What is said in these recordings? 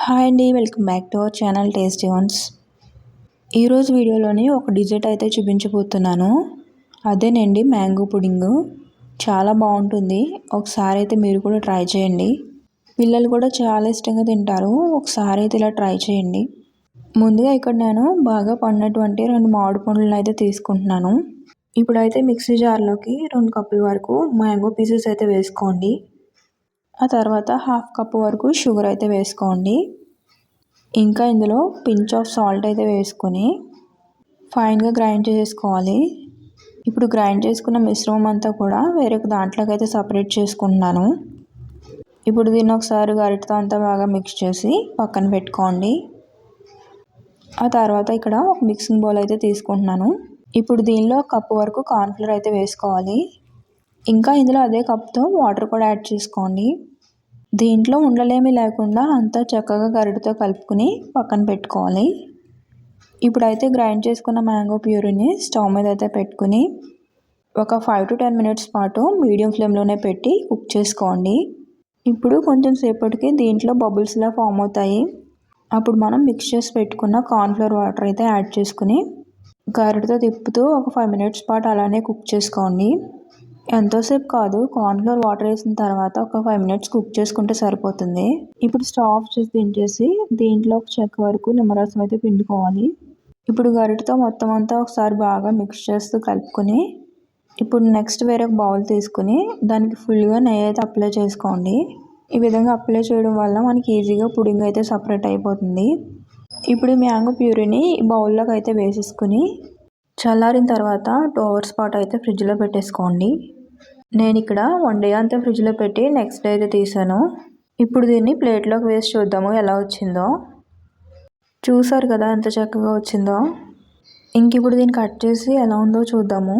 Hi అండి, welcome back to our channel tasty once. ఈరోజు వీడియోలోని ఒక డిజర్ట్ అయితే చూపించబోతున్నాను. అదేనండి మ్యాంగో పుడింగ్. చాలా బాగుంటుంది. ఒకసారి అయితే మీరు కూడా ట్రై చేయండి. పిల్లలు కూడా చాలా ఇష్టంగా తింటారు. ఒకసారి అయితే ఇలా ట్రై చేయండి. ముందుగా ఇక్కడ నేను బాగా పండినటువంటి 2 మామిడి పండ్లను అయితే తీసుకుంటున్నాను. ఇప్పుడైతే మిక్సీ జార్లోకి 2 కప్పుల వరకు మ్యాంగో పీసెస్ అయితే వేసుకోండి. ఆ తర్వాత 1/2 కప్ వరకు షుగర్ అయితే వేసుకోండి. ఇంకా ఇందులో పించ్ ఆఫ్ సాల్ట్ అయితే వేసుకొని ఫైన్గా గ్రైండ్ చేసుకోవాలి. ఇప్పుడు గ్రైండ్ చేసుకున్న మిశ్రమం అంతా కూడా వేరొక దాంట్లోకి అయితే సపరేట్ చేసుకుంటున్నాను. ఇప్పుడు దీన్ని ఒకసారి గరిటెతో అంతా బాగా మిక్స్ చేసి పక్కన పెట్టుకోండి. ఆ తర్వాత ఇక్కడ ఒక మిక్సింగ్ బౌల్ అయితే తీసుకుంటున్నాను. ఇప్పుడు దీనిలో 1 కప్పు వరకు కార్న్ఫ్లోర్ అయితే వేసుకోవాలి. ఇంకా ఇందులో అదే కప్తో వాటర్ కూడా యాడ్ చేసుకోండి. దీంట్లో ఉండలేమీ లేకుండా అంతా చక్కగా గరిటెతో కలుపుకుని పక్కన పెట్టుకోవాలి. ఇప్పుడైతే గ్రైండ్ చేసుకున్న మ్యాంగో ప్యూరీని స్టవ్ మీద అయితే పెట్టుకుని ఒక 5 to 10 మినిట్స్ పాటు మీడియం ఫ్లేమ్లోనే పెట్టి కుక్ చేసుకోండి. ఇప్పుడు కొంచెం సేపటికి దీంట్లో బబుల్స్లా ఫామ్ అవుతాయి. అప్పుడు మనం మిక్స్ చేసి పెట్టుకున్న కార్న్ఫ్లోర్ వాటర్ అయితే యాడ్ చేసుకుని గరిటెతో తిప్పుతూ ఒక 5 మినిట్స్ పాటు అలానే కుక్ చేసుకోండి. ఎంతోసేపు కాదు, కార్న్ఫ్లోర్ వాటర్ వేసిన తర్వాత ఒక 5 మినిట్స్ కుక్ చేసుకుంటే సరిపోతుంది. ఇప్పుడు స్టవ్ ఆఫ్ చేసి దించేసి దీంట్లో ఒక చెక్క వరకు నిమ్మరసం అయితే పిండుకోవాలి. ఇప్పుడు గరిటెతో మొత్తం అంతా ఒకసారి బాగా మిక్స్ చేస్తూ కలుపుకొని ఇప్పుడు నెక్స్ట్ వేరొక బౌల్ తీసుకుని దానికి ఫుల్గా నెయ్యి అయితే అప్లై చేసుకోండి. ఈ విధంగా అప్లై చేయడం వల్ల మనకి ఈజీగా పుడింగ్ అయితే సపరేట్ అయిపోతుంది. ఇప్పుడు మ్యాంగో ప్యూరీని ఈ బౌల్లోకి అయితే వేసేసుకుని చల్లారిన తర్వాత 2 hours పాటు అయితే ఫ్రిడ్జ్లో పెట్టేసుకోండి. నేను ఇక్కడ 1 day అంతా ఫ్రిడ్జ్లో పెట్టి నెక్స్ట్ డే అయితే తీసాను. ఇప్పుడు దీన్ని ప్లేట్లోకి వేసి చూద్దాము ఎలా వచ్చిందో. చూసారు కదా ఎంత చక్కగా వచ్చిందో. ఇంక ఇప్పుడు దీన్ని కట్ చేసి ఎలా ఉందో చూద్దాము.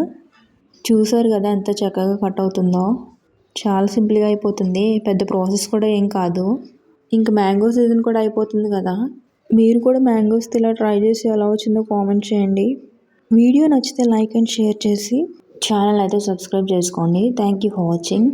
చూసారు కదా ఎంత చక్కగా కట్ అవుతుందో. చాలా సింపుల్గా అయిపోతుంది. పెద్ద ప్రాసెస్ కూడా ఏం కాదు. ఇంక మ్యాంగో సీజన్ కూడా అయిపోతుంది కదా. మీరు కూడా మ్యాంగోస్ ఇలా ట్రై చేసి ఎలా వచ్చిందో కామెంట్ చేయండి. వీడియో నచ్చితే లైక్ అండ్ షేర్ చేసి ఛానల్ అయితే సబ్స్క్రైబ్ చేసుకోండి. Thank you for watching.